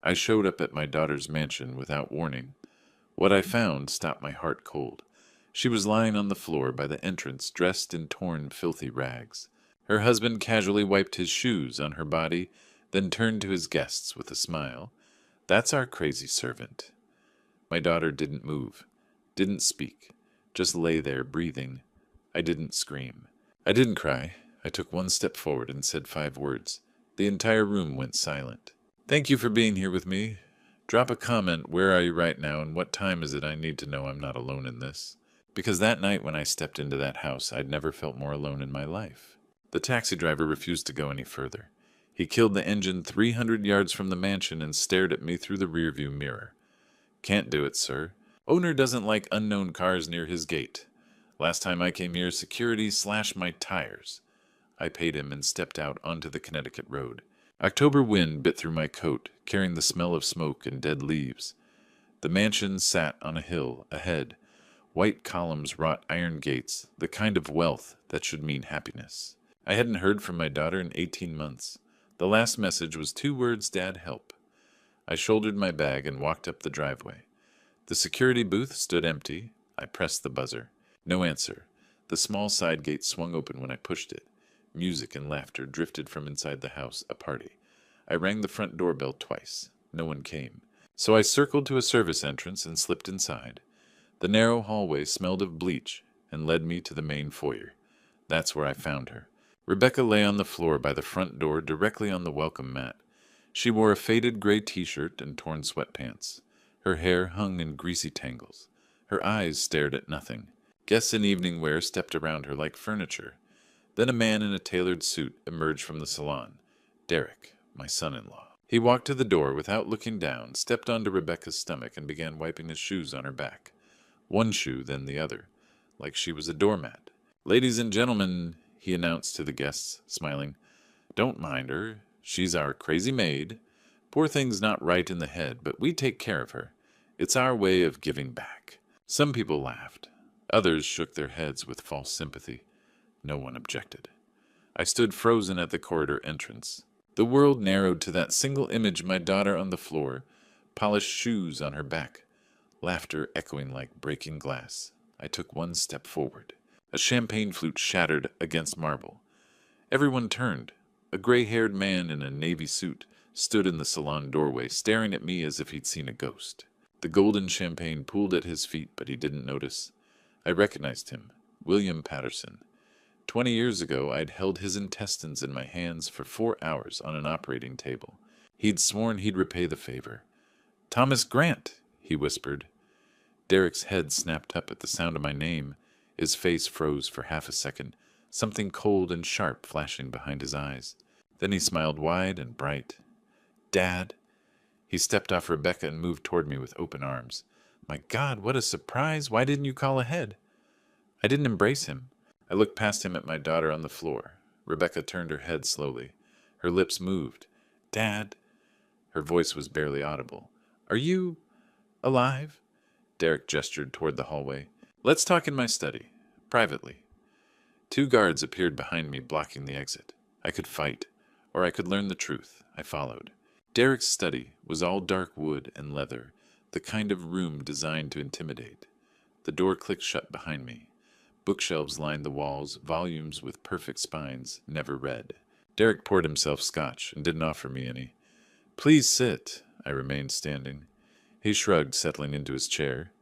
I showed up at my daughter's mansion without warning. What I found stopped my heart cold. She was lying on the floor by the entrance, dressed in torn, filthy rags. Her husband casually wiped his shoes on her body, then turned to his guests with a smile. "That's our crazy servant." My daughter didn't move, didn't speak, just lay there breathing. I didn't scream. I didn't cry. I took one step forward and said 5 words. The entire room went silent. "Thank you for being here with me. Drop a comment, where are you right now, and what time is it? I need to know I'm not alone in this." Because that night when I stepped into that house, I'd never felt more alone in my life. The taxi driver refused to go any further. He killed the engine 300 yards from the mansion and stared at me through the rearview mirror. "Can't do it, sir. Owner doesn't like unknown cars near his gate. Last time I came here, security slashed my tires." I paid him and stepped out onto the Connecticut road. October wind bit through my coat, carrying the smell of smoke and dead leaves. The mansion sat on a hill ahead. White columns, wrought iron gates, the kind of wealth that should mean happiness. I hadn't heard from my daughter in 18 months. The last message was 2 words, "Dad, help." I shouldered my bag and walked up the driveway. The security booth stood empty. I pressed the buzzer. No answer. The small side gate swung open when I pushed it. Music and laughter drifted from inside the house, a party. I rang the front doorbell twice. No one came. So I circled to a service entrance and slipped inside. The narrow hallway smelled of bleach and led me to the main foyer. That's where I found her. Rebecca lay on the floor by the front door, directly on the welcome mat. She wore a faded gray t-shirt and torn sweatpants. Her hair hung in greasy tangles. Her eyes stared at nothing. Guests in evening wear stepped around her like furniture. Then a man in a tailored suit emerged from the salon. Derek, my son-in-law. He walked to the door without looking down, stepped onto Rebecca's stomach, and began wiping his shoes on her back. One shoe, then the other, like she was a doormat. "Ladies and gentlemen," he announced to the guests, smiling, "don't mind her. She's our crazy maid. Poor thing's not right in the head, but we take care of her. It's our way of giving back." Some people laughed. Others shook their heads with false sympathy. No one objected. I stood frozen at the corridor entrance. The world narrowed to that single image, my daughter on the floor, polished shoes on her back, laughter echoing like breaking glass. I took one step forward. A champagne flute shattered against marble. Everyone turned. A gray-haired man in a navy suit stood in the salon doorway, staring at me as if he'd seen a ghost. The golden champagne pooled at his feet, but he didn't notice. I recognized him. William Patterson. 20 years ago, I'd held his intestines in my hands for 4 hours on an operating table. He'd sworn he'd repay the favor. "Thomas Grant," he whispered. Derek's head snapped up at the sound of my name. His face froze for half a second, something cold and sharp flashing behind his eyes. Then he smiled wide and bright. "Dad." He stepped off Rebecca and moved toward me with open arms. "My God, what a surprise! Why didn't you call ahead?" I didn't embrace him. I looked past him at my daughter on the floor. Rebecca turned her head slowly. Her lips moved. "Dad." Her voice was barely audible. "Are you alive?" Derek gestured toward the hallway. "Let's talk in my study. Privately." 2 guards appeared behind me, blocking the exit. I could fight, or I could learn the truth. I followed. Derek's study was all dark wood and leather, the kind of room designed to intimidate. The door clicked shut behind me. Bookshelves lined the walls, volumes with perfect spines, never read. Derek poured himself scotch and didn't offer me any. "Please sit." I remained standing. He shrugged, settling into his chair.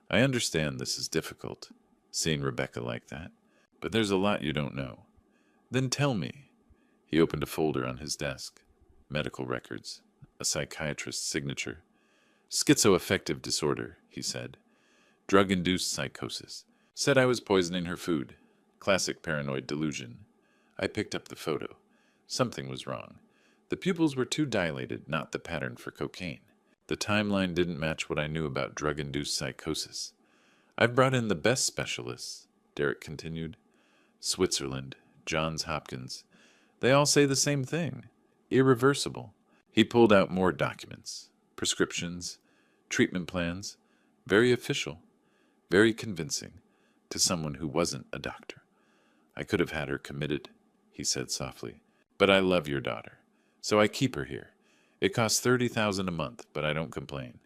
"I understand this is difficult, seeing Rebecca like that, but there's a lot you don't know." "Then tell me." He opened a folder on his desk. Medical records. A psychiatrist's signature. "Schizoaffective disorder," he said. "Drug-induced psychosis. Said I was poisoning her food. Classic paranoid delusion." I picked up the photo. Something was wrong. The pupils were too dilated, not the pattern for cocaine. The timeline didn't match what I knew about drug-induced psychosis. "I've brought in the best specialists," Derek continued. "Switzerland, Johns Hopkins. They all say the same thing. Irreversible." He pulled out more documents. Prescriptions, treatment plans. Very official. Very convincing. To someone who wasn't a doctor. "I could have had her committed," he said softly. "But I love your daughter, so I keep her here. It costs $30,000 a month, but I don't complain.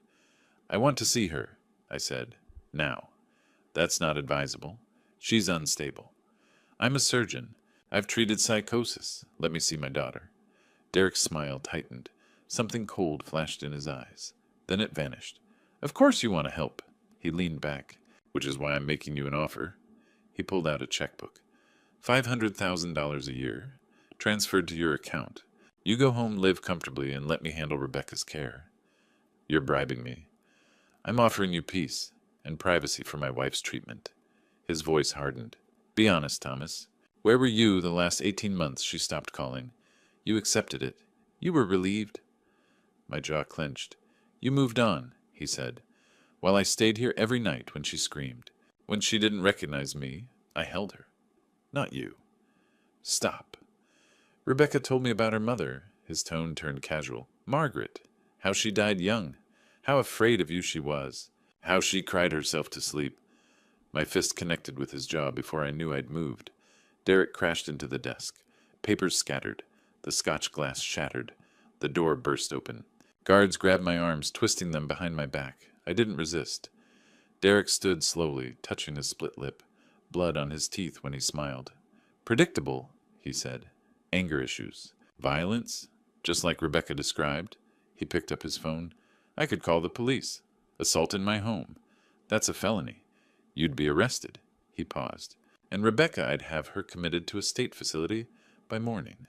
I want to see her, I said. Now. That's not advisable. She's unstable. I'm a surgeon. I've treated psychosis. Let me see my daughter. Derek's smile tightened. Something cold flashed in his eyes. Then it vanished. Of course you want to help. He leaned back. Which is why I'm making you an offer. He pulled out a checkbook. $500,000 a year, transferred to your account. You go home, live comfortably, and let me handle Rebecca's care. You're bribing me. I'm offering you peace and privacy for my wife's treatment. His voice hardened. Be honest, Thomas. Where were you the last 18 months she stopped calling? You accepted it. You were relieved. My jaw clenched. You moved on, he said, while I stayed here every night when she screamed. When she didn't recognize me, I held her. Not you. Stop. Rebecca told me about her mother. His tone turned casual. Margaret. How she died young. How afraid of you she was. How she cried herself to sleep. My fist connected with his jaw before I knew I'd moved. Derek crashed into the desk. Papers scattered. The Scotch glass shattered. The door burst open. Guards grabbed my arms, twisting them behind my back. I didn't resist. Derek stood slowly, touching his split lip. Blood on his teeth when he smiled. Predictable, he said. Anger issues. Violence? Just like Rebecca described. He picked up his phone. I could call the police. Assault in my home. That's a felony. You'd be arrested. He paused. And Rebecca, I'd have her committed to a state facility by morning.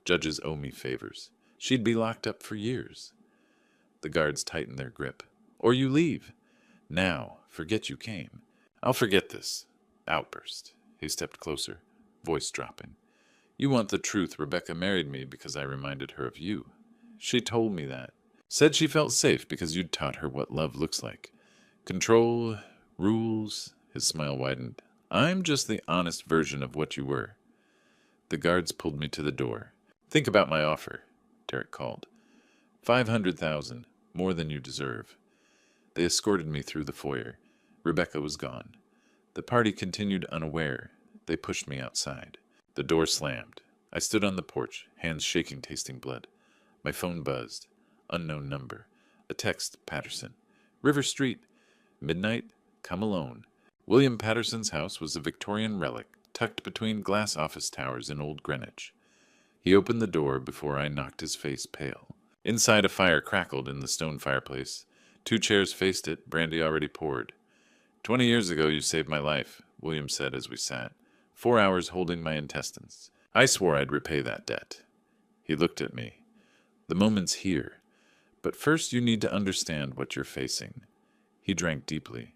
Judges owe me favors. She'd be locked up for years. The guards tightened their grip. Or you leave. Now, forget you came. I'll forget this. Outburst. He stepped closer, voice dropping. You want the truth. Rebecca married me because I reminded her of you. She told me that. Said she felt safe because you'd taught her what love looks like. Control, rules. His smile widened. I'm just the honest version of what you were. The guards pulled me to the door. Think about my offer, Derek called. 500,000, more than you deserve. They escorted me through the foyer. Rebecca was gone. The party continued unaware. They pushed me outside. The door slammed. I stood on the porch, hands shaking, tasting blood. My phone buzzed. Unknown number. A text, Patterson. River Street. Midnight. Come alone. William Patterson's house was a Victorian relic, tucked between glass office towers in Old Greenwich. He opened the door before I knocked his face pale. Inside, a fire crackled in the stone fireplace. 2 chairs faced it, brandy already poured. 20 years ago you saved my life, William said as we sat. 4 hours holding my intestines. I swore I'd repay that debt. He looked at me. The moment's here. But first you need to understand what you're facing. He drank deeply.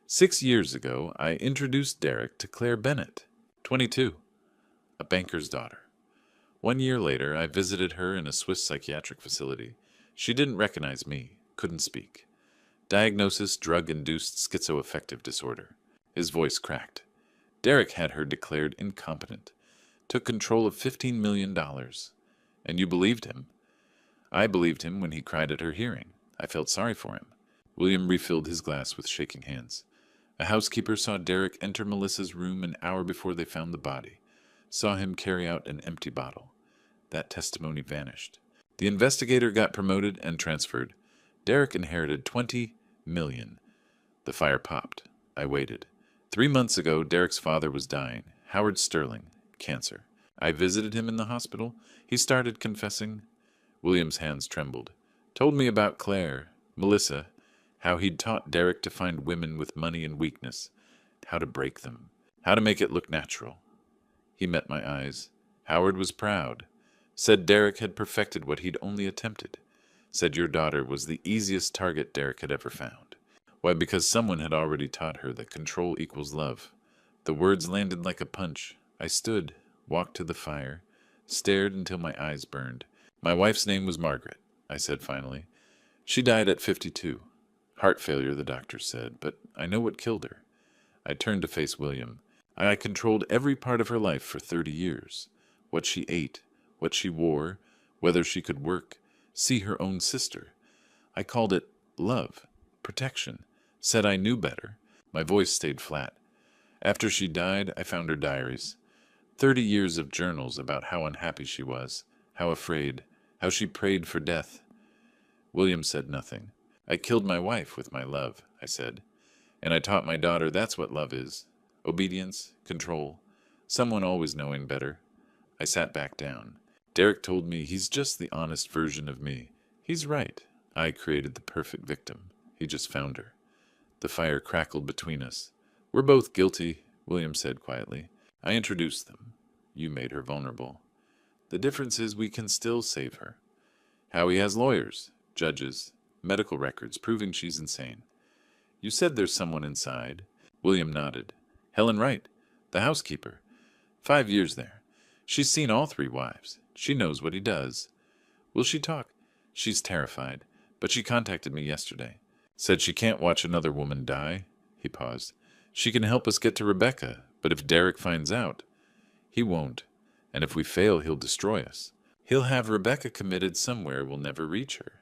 6 years ago, I introduced Derek to Claire Bennett, 22, a banker's daughter. 1 year later, I visited her in a Swiss psychiatric facility. She didn't recognize me, couldn't speak. Diagnosis, drug-induced schizoaffective disorder. His voice cracked. Derek had her declared incompetent. Took control of $15 million. And you believed him. I believed him when he cried at her hearing. I felt sorry for him. William refilled his glass with shaking hands. A housekeeper saw Derek enter Melissa's room an hour before they found the body. Saw him carry out an empty bottle. That testimony vanished. The investigator got promoted and transferred. Derek inherited $20 million. The fire popped. I waited. 3 months ago, Derek's father was dying. Howard Sterling. Cancer. I visited him in the hospital. He started confessing. William's hands trembled. Told me about Claire, Melissa, how he'd taught Derek to find women with money and weakness, how to break them, how to make it look natural. He met my eyes. Howard was proud. Said Derek had perfected what he'd only attempted. Said your daughter was the easiest target Derek had ever found. Why, because someone had already taught her that control equals love. The words landed like a punch. I stood, walked to the fire, stared until my eyes burned. My wife's name was Margaret, I said finally. She died at 52. Heart failure, the doctor said, but I know what killed her. I turned to face William. I controlled every part of her life for 30 years. What she ate, what she wore, whether she could work, see her own sister. I called it love, protection, said I knew better. My voice stayed flat. After she died, I found her diaries. 30 years of journals about how unhappy she was, how afraid, how she prayed for death. William said nothing. I killed my wife with my love, I said. And I taught my daughter that's what love is. Obedience, control, someone always knowing better. I sat back down. Derek told me he's just the honest version of me. He's right. I created the perfect victim. He just found her. The fire crackled between us. We're both guilty, William said quietly. I introduced them. You made her vulnerable. The difference is we can still save her. Howie has lawyers, judges, medical records proving she's insane. You said there's someone inside. William nodded. Helen Wright, the housekeeper. 5 years there. She's seen all 3 wives. She knows what he does. Will she talk? She's terrified, but she contacted me yesterday. Said she can't watch another woman die. He paused. She can help us get to Rebecca, but if Derek finds out, he won't. And if we fail, he'll destroy us. He'll have Rebecca committed somewhere we'll never reach her.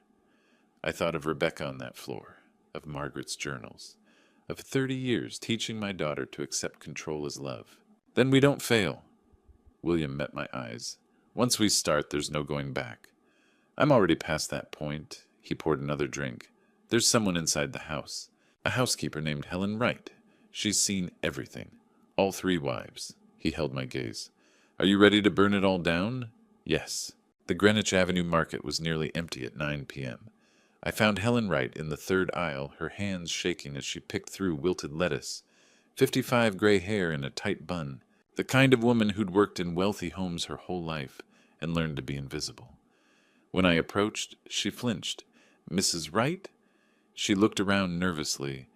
I thought of Rebecca on that floor, of Margaret's journals, of 30 years teaching my daughter to accept control as love. Then we don't fail. William met my eyes. Once we start, there's no going back. I'm already past that point. He poured another drink. There's someone inside the house. A housekeeper named Helen Wright. She's seen everything. All 3 wives. He held my gaze. Are you ready to burn it all down? Yes. The Greenwich Avenue market was nearly empty at 9 p.m. I found Helen Wright in the 3rd aisle, her hands shaking as she picked through wilted lettuce. 55 gray hair in a tight bun. The kind of woman who'd worked in wealthy homes her whole life and learned to be invisible. When I approached, she flinched. Mrs. Wright? She looked around nervously.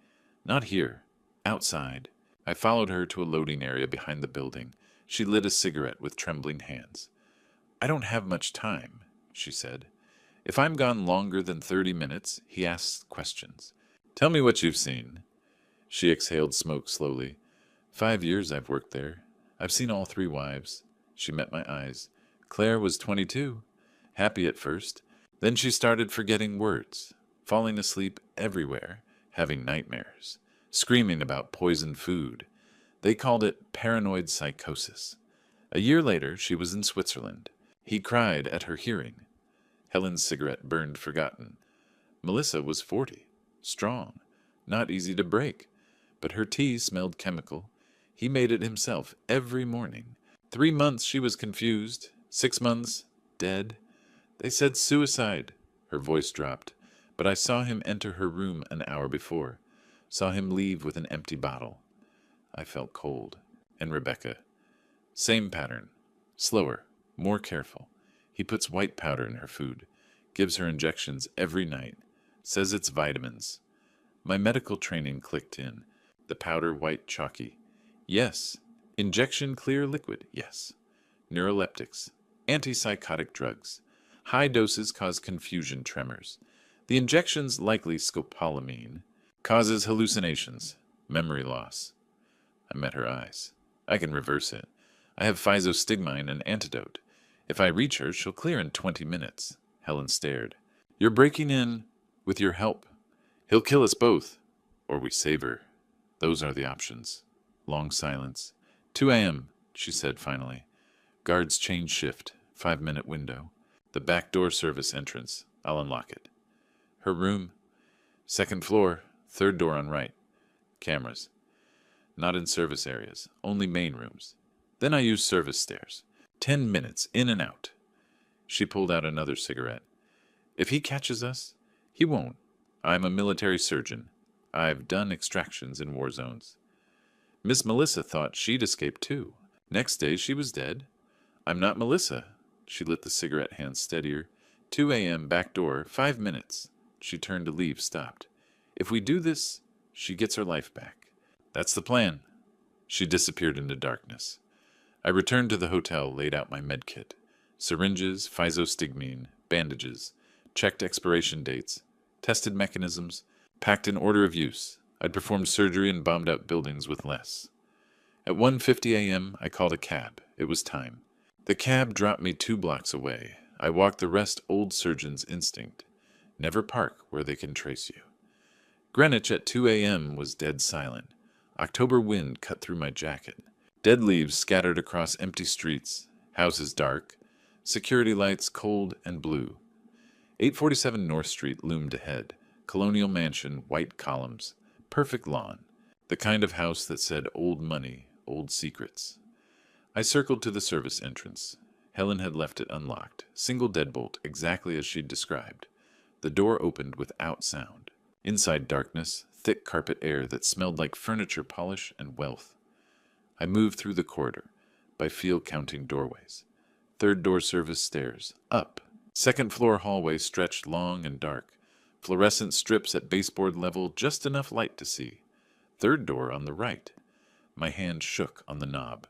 Not here. Outside. I followed her to a loading area behind the building. She lit a cigarette with trembling hands. I don't have much time, she said. If I'm gone longer than 30 minutes, he asks questions. Tell me what you've seen. She exhaled smoke slowly. 5 years I've worked there. I've seen all 3 wives. She met my eyes. Claire was 22. Happy at first. Then she started forgetting words, falling asleep everywhere, having nightmares, screaming about poisoned food. They called it paranoid psychosis. A year later, she was in Switzerland. He cried at her hearing. Helen's cigarette burned forgotten. Melissa was 40, strong, not easy to break, but her tea smelled chemical. He made it himself every morning. 3 months she was confused, 6 months, dead. They said suicide. Her voice dropped, but I saw him enter her room an hour before, saw him leave with an empty bottle. I felt cold. And Rebecca. Same pattern. Slower, more careful. He puts white powder in her food, gives her injections every night, says it's vitamins. My medical training clicked in. The powder white chalky. Yes. Injection clear liquid. Yes. Neuroleptics. Antipsychotic drugs. High doses cause confusion tremors. The injections, likely scopolamine, causes hallucinations, memory loss. I met her eyes. I can reverse it. I have physostigmine, an antidote. If I reach her, she'll clear in 20 minutes. Helen stared. You're breaking in with your help. He'll kill us both, or we save her. Those are the options. Long silence. 2 a.m., she said finally. Guards change shift. 5-minute window. The back door service entrance. I'll unlock it. Her room. 2nd floor. 3rd door on right. Cameras. Not in service areas. Only main rooms. Then I use service stairs. 10 minutes, in and out. She pulled out another cigarette. If he catches us, he won't. I'm a military surgeon. I've done extractions in war zones. Miss Melissa thought she'd escaped too. Next day she was dead. I'm not Melissa. She lit the cigarette hand steadier. 2 a.m. back door, 5 minutes. She turned to leave, stopped. If we do this, she gets her life back. That's the plan. She disappeared into darkness. I returned to the hotel, laid out my med kit. Syringes, physostigmine, bandages, checked expiration dates, tested mechanisms, packed in order of use. I'd performed surgery and bombed out buildings with less. At 1:50 a.m., I called a cab. It was time. The cab dropped me 2 blocks away. I walked the rest old surgeon's instinct. Never park where they can trace you. Greenwich at 2 a.m. was dead silent. October wind cut through my jacket. Dead leaves scattered across empty streets, houses dark, security lights cold and blue. 847 North Street loomed ahead. Colonial mansion, white columns, perfect lawn. The kind of house that said old money, old secrets. I circled to the service entrance. Helen had left it unlocked, single deadbolt, exactly as she'd described. The door opened without sound. Inside darkness, thick carpet air that smelled like furniture polish and wealth. I moved through the corridor, by feel counting doorways. Third door service stairs, up. Second floor hallway stretched long and dark. Fluorescent strips at baseboard level, just enough light to see. Third door on the right. My hand shook on the knob.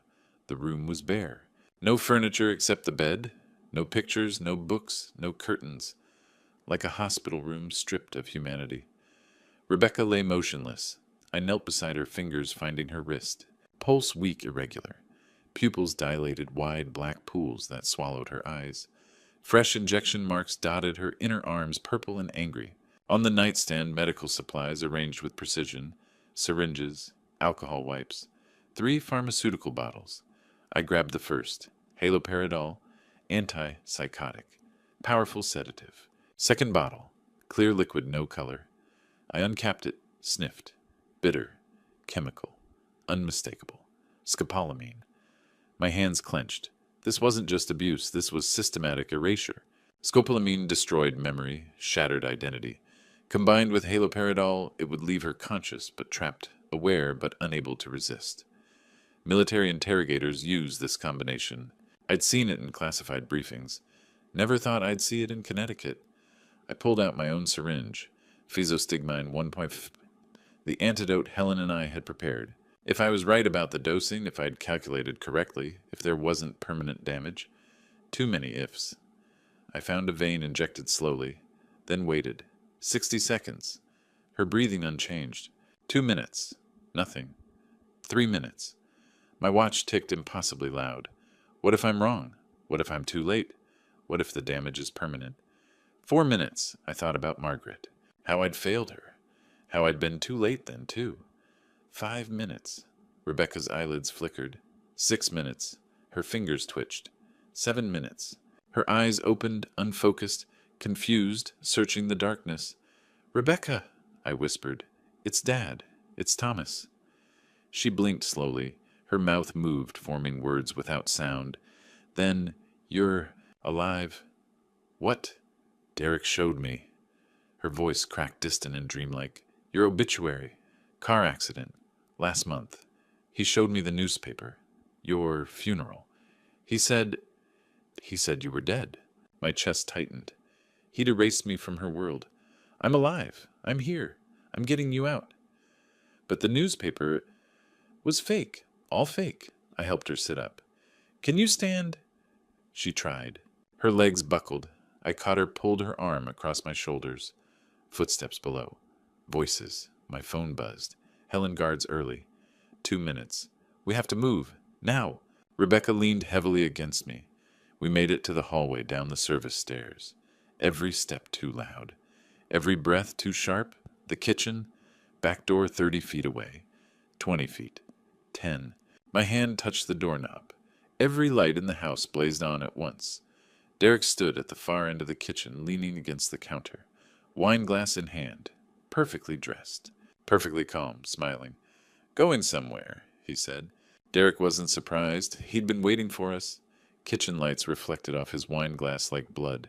The room was bare. No furniture except the bed. No pictures, no books, no curtains. Like a hospital room stripped of humanity. Rebecca lay motionless. I knelt beside her, fingers finding her wrist. Pulse weak, irregular. Pupils dilated wide black pools that swallowed her eyes. Fresh injection marks dotted her inner arms, purple and angry. On the nightstand, medical supplies arranged with precision. Syringes, alcohol wipes. 3 pharmaceutical bottles. I grabbed the first. Haloperidol, antipsychotic. Powerful sedative. Second bottle. Clear liquid, no color. I uncapped it, sniffed. Bitter. Chemical. Unmistakable. Scopolamine. My hands clenched. This wasn't just abuse, this was systematic erasure. Scopolamine destroyed memory, shattered identity. Combined with haloperidol, it would leave her conscious but trapped, aware but unable to resist. Military interrogators used this combination. I'd seen it in classified briefings. Never thought I'd see it in Connecticut. I pulled out my own syringe, physostigmine 1.5, the antidote Helen and I had prepared. If I was right about the dosing, if I'd calculated correctly, if there wasn't permanent damage. Too many ifs. I found a vein injected slowly, then waited. 60 seconds. Her breathing unchanged. 2 minutes. Nothing. 3 minutes. My watch ticked impossibly loud. What if I'm wrong? What if I'm too late? What if the damage is permanent? 4 minutes. I thought about Margaret. How I'd failed her. How I'd been too late then, too. 5 minutes. Rebecca's eyelids flickered. 6 minutes. Her fingers twitched. 7 minutes. Her eyes opened, unfocused, confused, searching the darkness. "Rebecca," I whispered. "It's Dad. It's Thomas." She blinked slowly. Her mouth moved, forming words without sound. Then, "You're alive." "What?" Derek showed me. Her voice cracked distant and dreamlike. "Your obituary. Car accident. Last month. He showed me the newspaper. Your funeral. He said you were dead." My chest tightened. He'd erased me from her world. "I'm alive. I'm here. I'm getting you out." But the newspaper was fake. All fake. I helped her sit up. "Can you stand?" She tried. Her legs buckled. I caught her, pulled her arm across my shoulders. Footsteps below. Voices. My phone buzzed. Helen guards early. 2 minutes. "We have to move. Now." Rebecca leaned heavily against me. We made it to the hallway down the service stairs. Every step too loud. Every breath too sharp. The kitchen. Back door 30 feet away. 20 feet. 10. My hand touched the doorknob. Every light in the house blazed on at once. Derek stood at the far end of the kitchen, leaning against the counter, wineglass in hand, perfectly dressed, perfectly calm, smiling. "Going somewhere," he said. Derek wasn't surprised. He'd been waiting for us. Kitchen lights reflected off his wineglass like blood.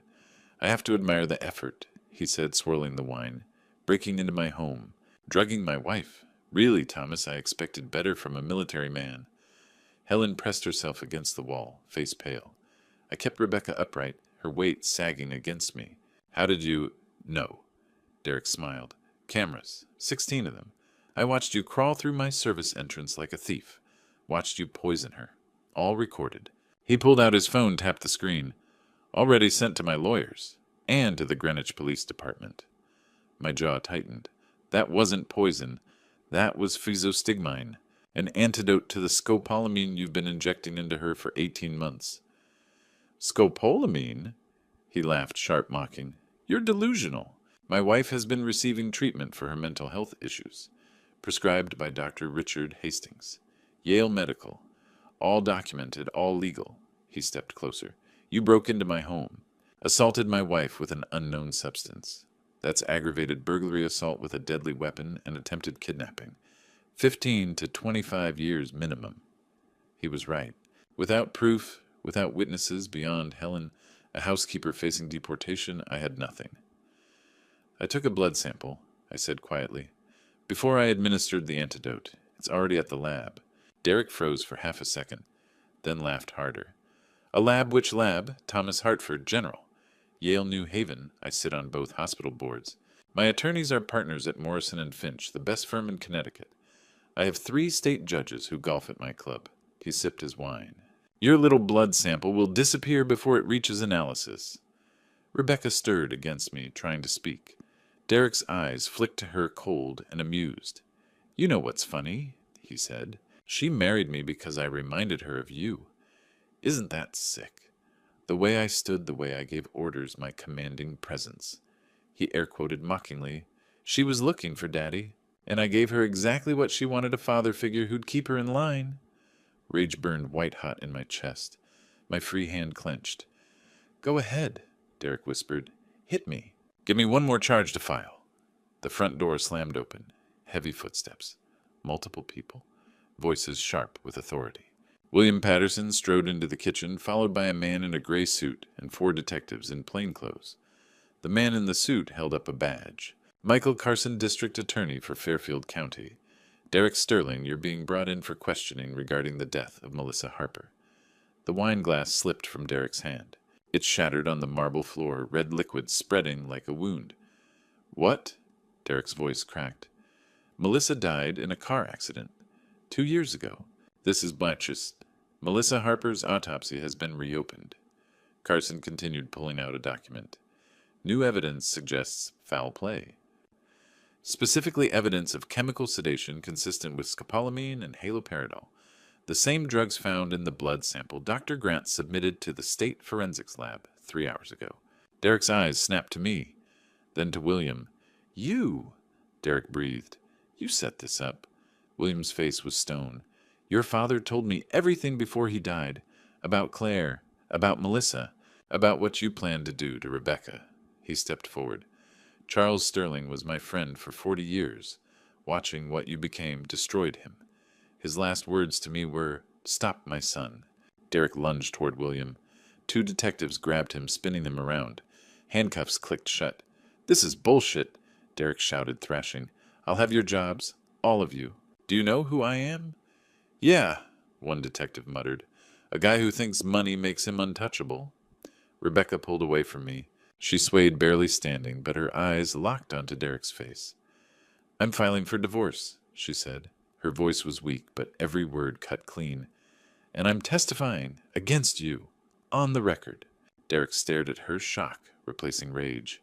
"I have to admire the effort," he said, swirling the wine. "Breaking into my home. Drugging my wife. Really, Thomas, I expected better from a military man." Helen pressed herself against the wall, face pale. I kept Rebecca upright, her weight sagging against me. "How did you—" "No." Derek smiled. "Cameras. 16 of them. I watched you crawl through my service entrance like a thief. Watched you poison her. All recorded." He pulled out his phone, tapped the screen. "Already sent to my lawyers. And to the Greenwich Police Department." My jaw tightened. That wasn't poison. That was physostigmine, an antidote to the scopolamine you've been injecting into her for 18 months. "Scopolamine?" He laughed, sharp mocking. "You're delusional. My wife has been receiving treatment for her mental health issues, prescribed by Dr. Richard Hastings. Yale Medical. All documented, all legal." He stepped closer. "You broke into my home. Assaulted my wife with an unknown substance. That's aggravated burglary assault with a deadly weapon and attempted kidnapping. 15 to 25 years minimum. He was right. Without proof, without witnesses beyond Helen, a housekeeper facing deportation, I had nothing. I took a blood sample, I said quietly. Before I administered the antidote, it's already at the lab. Derek froze for half a second, then laughed harder. A lab? Which lab? Thomas Hartford, General. Yale New Haven. I sit on both hospital boards. My attorneys are partners at Morrison and Finch, the best firm in Connecticut. I have 3 state judges who golf at my club. He sipped his wine. Your little blood sample will disappear before it reaches analysis. Rebecca stirred against me, trying to speak. Derek's eyes flicked to her cold and amused. You know what's funny, he said. She married me because I reminded her of you. Isn't that sick? The way I stood, the way I gave orders, my commanding presence. He air-quoted mockingly. She was looking for Daddy, and I gave her exactly what she wanted, a father figure who'd keep her in line. Rage burned white-hot in my chest. My free hand clenched. Go ahead, Derek whispered. Hit me. Give me one more charge to file. The front door slammed open. Heavy footsteps. Multiple people. Voices sharp with authority. William Patterson strode into the kitchen, followed by a man in a gray suit and 4 detectives in plainclothes. The man in the suit held up a badge. Michael Carson, District Attorney for Fairfield County. Derek Sterling, you're being brought in for questioning regarding the death of Melissa Harper. The wine glass slipped from Derek's hand. It shattered on the marble floor, red liquid spreading like a wound. What? Derek's voice cracked. Melissa died in a car accident 2 years ago. This is Blanche's. Melissa Harper's autopsy has been reopened. Carson continued, pulling out a document. New evidence suggests foul play. Specifically evidence of chemical sedation consistent with scopolamine and haloperidol, the same drugs found in the blood sample Dr. Grant submitted to the State Forensics Lab 3 hours ago. Derek's eyes snapped to me, then to William. You, Derek breathed. You set this up. William's face was stone. Your father told me everything before he died, about Claire, about Melissa, about what you planned to do to Rebecca. He stepped forward. Charles Sterling was my friend for 40 years. Watching what you became destroyed him. His last words to me were, "Stop, my son." Derek lunged toward William. 2 detectives grabbed him, spinning him around. Handcuffs clicked shut. "This is bullshit," Derek shouted, thrashing. "I'll have your jobs, all of you. Do you know who I am?" "Yeah," one detective muttered. "A guy who thinks money makes him untouchable." Rebecca pulled away from me. She swayed, barely standing, but her eyes locked onto Derek's face. "I'm filing for divorce," she said. Her voice was weak, but every word cut clean. "And I'm testifying against you, on the record." Derek stared at her, shock replacing rage.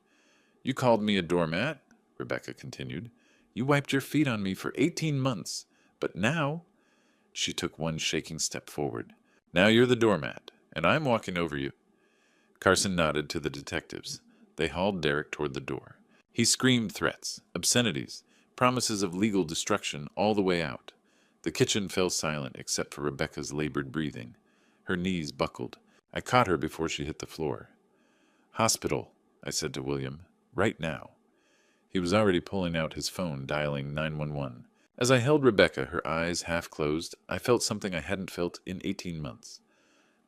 "You called me a doormat," Rebecca continued. "You wiped your feet on me for 18 months, but now—" She took one shaking step forward. "Now you're the doormat, and I'm walking over you." Carson nodded to the detectives. They hauled Derek toward the door. He screamed threats, obscenities, promises of legal destruction all the way out. The kitchen fell silent except for Rebecca's labored breathing. Her knees buckled. I caught her before she hit the floor. "Hospital," I said to William. "Right now." He was already pulling out his phone, dialing 911. As I held Rebecca, her eyes half closed, I felt something I hadn't felt in 18 months.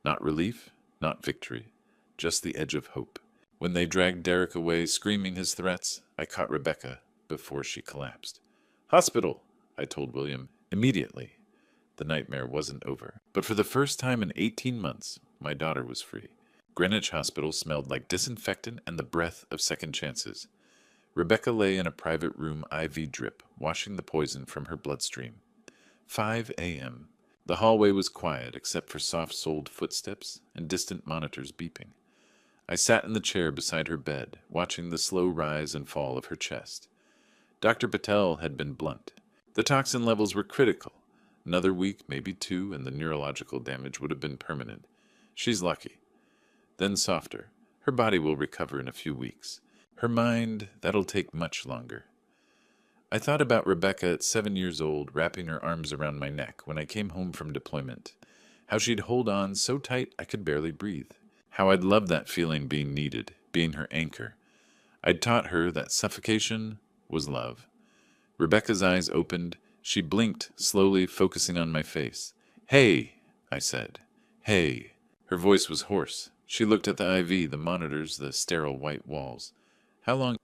Not relief, not victory, just the edge of hope. When they dragged Derek away, screaming his threats, I caught Rebecca before she collapsed. "Hospital," I told William, immediately. The nightmare wasn't over. But for the first time in 18 months, my daughter was free. Greenwich Hospital smelled like disinfectant and the breath of second chances. Rebecca lay in a private room IV drip, washing the poison from her bloodstream. 5 a.m. The hallway was quiet except for soft-soled footsteps and distant monitors beeping. I sat in the chair beside her bed, watching the slow rise and fall of her chest. Dr. Patel had been blunt. The toxin levels were critical. Another week, maybe 2, and the neurological damage would have been permanent. She's lucky. Then softer. Her body will recover in a few weeks. Her mind, that'll take much longer. I thought about Rebecca at 7 years old, wrapping her arms around my neck when I came home from deployment. How she'd hold on so tight I could barely breathe. How I'd loved that feeling being needed, being her anchor. I'd taught her that suffocation was love. Rebecca's eyes opened. She blinked, slowly focusing on my face. "Hey," I said. "Hey." Her voice was hoarse. She looked at the IV, the monitors, the sterile white walls. "How long?"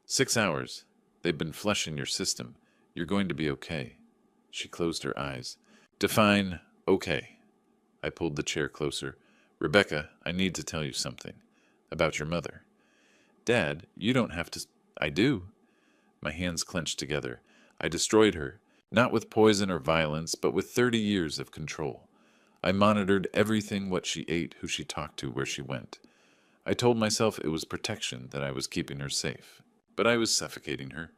"6 hours. They've been flushing your system. You're going to be okay." She closed her eyes. "Define okay." I pulled the chair closer. "Rebecca, I need to tell you something. About your mother." "Dad, you don't have to—" "I do." My hands clenched together. "I destroyed her. Not with poison or violence, but with 30 years of control. I monitored everything, what she ate, who she talked to, where she went. I told myself it was protection, that I was keeping her safe. But I was suffocating her."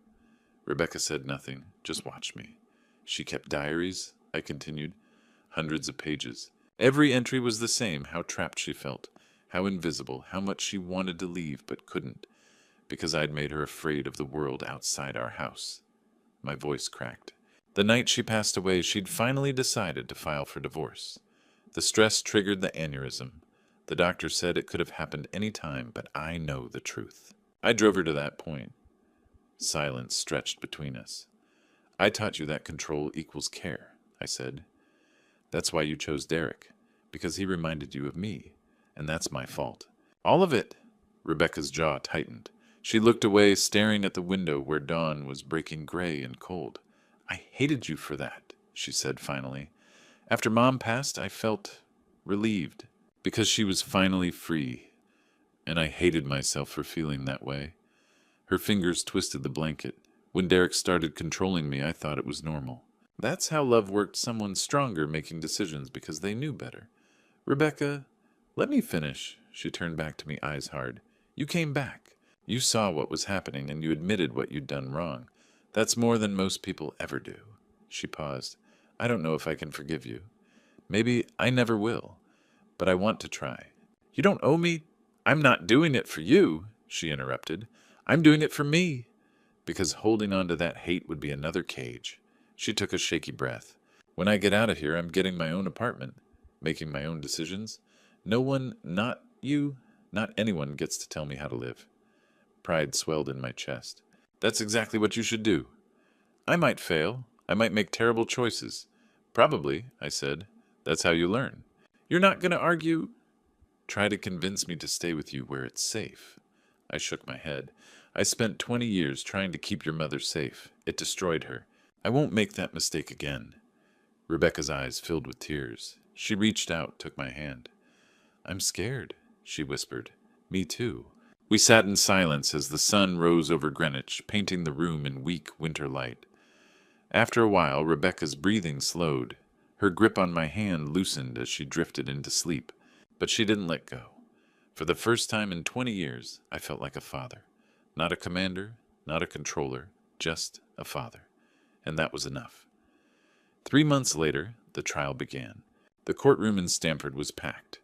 Rebecca said nothing, just watched me. "She kept diaries," I continued. "Hundreds of pages. Every entry was the same, how trapped she felt, how invisible, how much she wanted to leave but couldn't, because I'd made her afraid of the world outside our house." My voice cracked. "The night she passed away, she'd finally decided to file for divorce. The stress triggered the aneurysm. The doctor said it could have happened any time, but I know the truth. I drove her to that point." Silence stretched between us. "I taught you that control equals care," I said. "That's why you chose Derek, because he reminded you of me, and that's my fault." "All of it!" Rebecca's jaw tightened. She looked away, staring at the window where dawn was breaking gray and cold. "I hated you for that," she said finally. "After Mom passed, I felt relieved, because she was finally free, and I hated myself for feeling that way." Her fingers twisted the blanket. "When Derek started controlling me, I thought it was normal. That's how love worked someone stronger making decisions because they knew better. Rebecca, let me finish." She turned back to me, eyes hard. "You came back. You saw what was happening, and you admitted what you'd done wrong. That's more than most people ever do." She paused. "I don't know if I can forgive you. Maybe I never will. But I want to try." "You don't owe me—" "I'm not doing it for you," she interrupted. "I'm doing it for me. Because holding on to that hate would be another cage." She took a shaky breath. "When I get out of here, I'm getting my own apartment, making my own decisions. No one, not you, not anyone, gets to tell me how to live." Pride swelled in my chest. "That's exactly what you should do." "I might fail. I might make terrible choices." "Probably," I said. "That's how you learn." "You're not going to argue—" "Try to convince me to stay with you where it's safe." I shook my head. "I spent 20 years trying to keep your mother safe. It destroyed her. I won't make that mistake again." Rebecca's eyes filled with tears. She reached out, took my hand. "I'm scared," she whispered. "Me too." We sat in silence as the sun rose over Greenwich, painting the room in weak winter light. After a while, Rebecca's breathing slowed. Her grip on my hand loosened as she drifted into sleep, but she didn't let go. For the first time in 20 years, I felt like a father. Not a commander, not a controller, just a father. And that was enough. 3 months later, the trial began. The courtroom in Stamford was packed.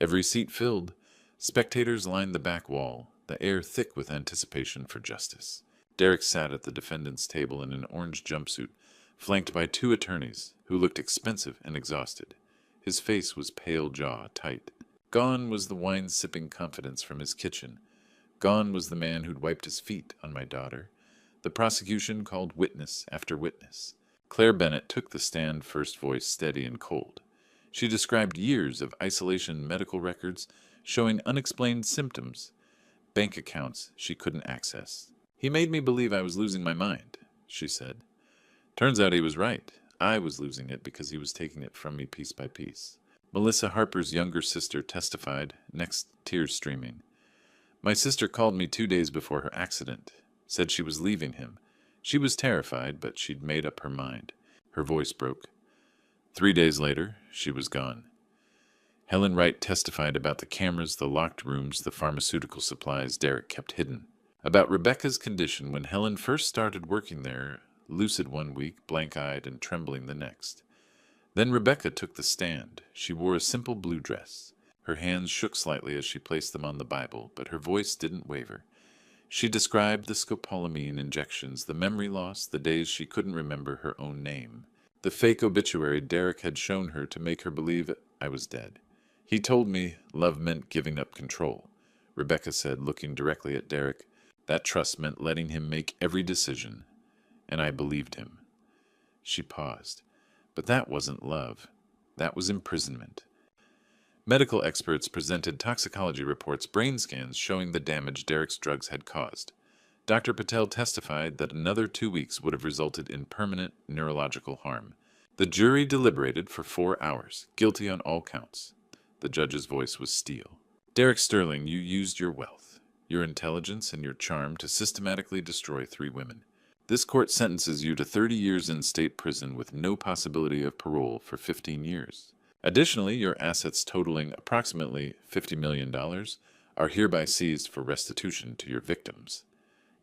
Every seat filled. Spectators lined the back wall, the air thick with anticipation for justice. Derek sat at the defendant's table in an orange jumpsuit, flanked by 2 attorneys, who looked expensive and exhausted. His face was pale, jaw tight. Gone was the wine-sipping confidence from his kitchen. Gone was the man who'd wiped his feet on my daughter. The prosecution called witness after witness. Claire Bennett took the stand, first voice steady and cold. She described years of isolation medical records showing unexplained symptoms, bank accounts she couldn't access. "He made me believe I was losing my mind," she said. "Turns out he was right. I was losing it because he was taking it from me piece by piece." Melissa Harper's younger sister testified, next tears streaming. "My sister called me 2 days before her accident, said she was leaving him. She was terrified, but she'd made up her mind." Her voice broke. 3 days later, she was gone. Helen Wright testified about the cameras, the locked rooms, the pharmaceutical supplies Derek kept hidden. About Rebecca's condition when Helen first started working there, lucid one week, blank-eyed and trembling the next. Then Rebecca took the stand. She wore a simple blue dress. Her hands shook slightly as she placed them on the Bible, but her voice didn't waver. She described the scopolamine injections, the memory loss, the days she couldn't remember her own name. The fake obituary Derek had shown her to make her believe I was dead. He told me love meant giving up control. Rebecca said, looking directly at Derek. That trust meant letting him make every decision. And I believed him. She paused. But that wasn't love. That was imprisonment. Medical experts presented toxicology reports, brain scans showing the damage Derek's drugs had caused. Dr. Patel testified that another 2 weeks would have resulted in permanent neurological harm. The jury deliberated for 4 hours, guilty on all counts. The judge's voice was steel. Derek Sterling, you used your wealth, your intelligence, and your charm to systematically destroy 3 women. This court sentences you to 30 years in state prison with no possibility of parole for 15 years. Additionally, your assets totaling approximately $50 million are hereby seized for restitution to your victims.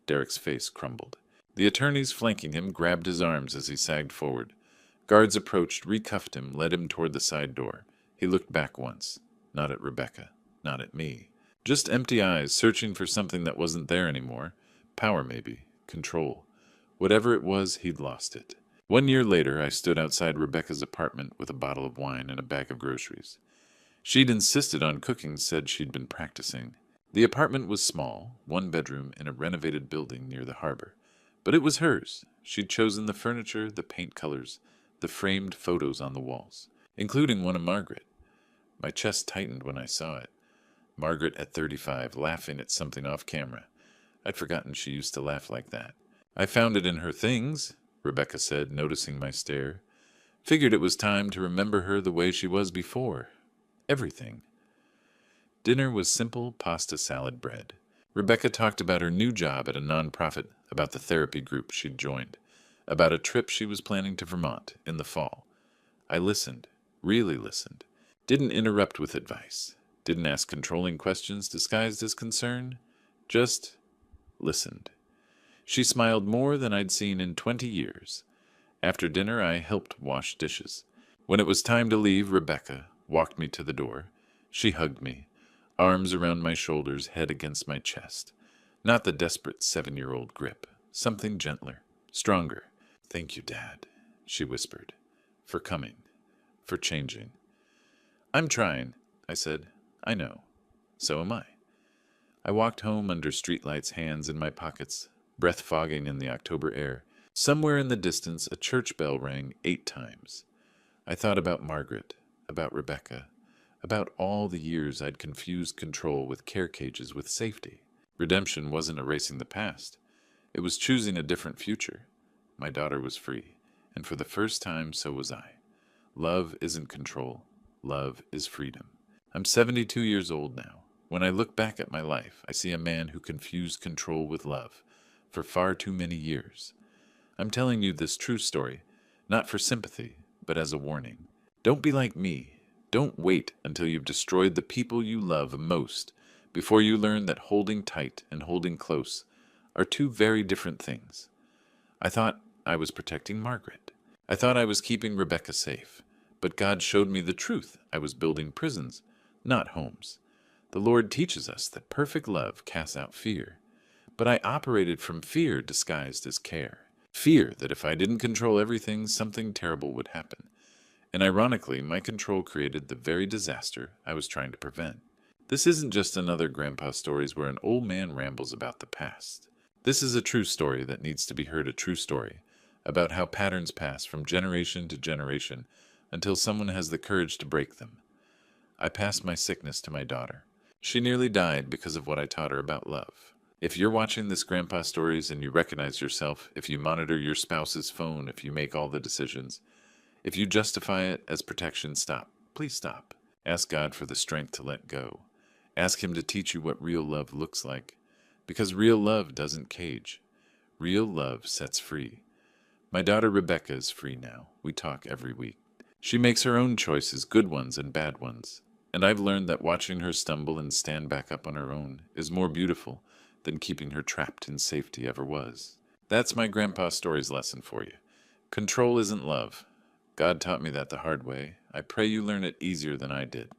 Derek's face crumbled. The attorneys flanking him grabbed his arms as he sagged forward. Guards approached, recuffed him, led him toward the side door. He looked back once. Not at Rebecca. Not at me. Just empty eyes, searching for something that wasn't there anymore. Power, maybe. Control. Whatever it was, he'd lost it. 1 year later, I stood outside Rebecca's apartment with a bottle of wine and a bag of groceries. She'd insisted on cooking, said she'd been practicing. The apartment was small, 1 bedroom in a renovated building near the harbor. But it was hers. She'd chosen the furniture, the paint colors, the framed photos on the walls, including one of Margaret. My chest tightened when I saw it. Margaret at 35, laughing at something off camera. I'd forgotten she used to laugh like that. I found it in her things, Rebecca said, noticing my stare. Figured it was time to remember her the way she was before. Everything. Dinner was simple pasta salad bread. Rebecca talked about her new job at a nonprofit, about the therapy group she'd joined, about a trip she was planning to Vermont in the fall. I listened, really listened. Didn't interrupt with advice. Didn't ask controlling questions disguised as concern. Just listened. She smiled more than I'd seen in 20 years. After dinner, I helped wash dishes. When it was time to leave, Rebecca walked me to the door. She hugged me, arms around my shoulders, head against my chest. Not the desperate 7-year-old grip. Something gentler, stronger. Thank you, Dad, she whispered, for coming, for changing. I'm trying, I said. I know. So am I. I walked home under streetlights, hands in my pockets, breath fogging in the October air. Somewhere in the distance, a church bell rang 8 times. I thought about Margaret, about Rebecca, about all the years I'd confused control with care cages with safety. Redemption wasn't erasing the past. It was choosing a different future. My daughter was free, and for the first time, so was I. Love isn't control. Love is freedom. I'm 72 years old now. When I look back at my life, I see a man who confused control with love for far too many years. I'm telling you this true story, not for sympathy, but as a warning. Don't be like me. Don't wait until you've destroyed the people you love most before you learn that holding tight and holding close are 2 very different things. I thought I was protecting Margaret. I thought I was keeping Rebecca safe. But God showed me the truth. I was building prisons, not homes. The Lord teaches us that perfect love casts out fear. But I operated from fear disguised as care. Fear that if I didn't control everything, something terrible would happen. And ironically, my control created the very disaster I was trying to prevent. This isn't just another Grandpa Stories where an old man rambles about the past. This is a true story that needs to be heard, a true story about how patterns pass from generation to generation until someone has the courage to break them. I passed my sickness to my daughter. She nearly died because of what I taught her about love. If you're watching this Grandpa Stories and you recognize yourself, if you monitor your spouse's phone, if you make all the decisions, if you justify it as protection, stop. Please stop. Ask God for the strength to let go. Ask Him to teach you what real love looks like. Because real love doesn't cage. Real love sets free. My daughter Rebecca is free now. We talk every week. She makes her own choices, good ones and bad ones. And I've learned that watching her stumble and stand back up on her own is more beautiful than keeping her trapped in safety ever was. That's my Grandpa Stories lesson for you. Control isn't love. God taught me that the hard way. I pray you learn it easier than I did.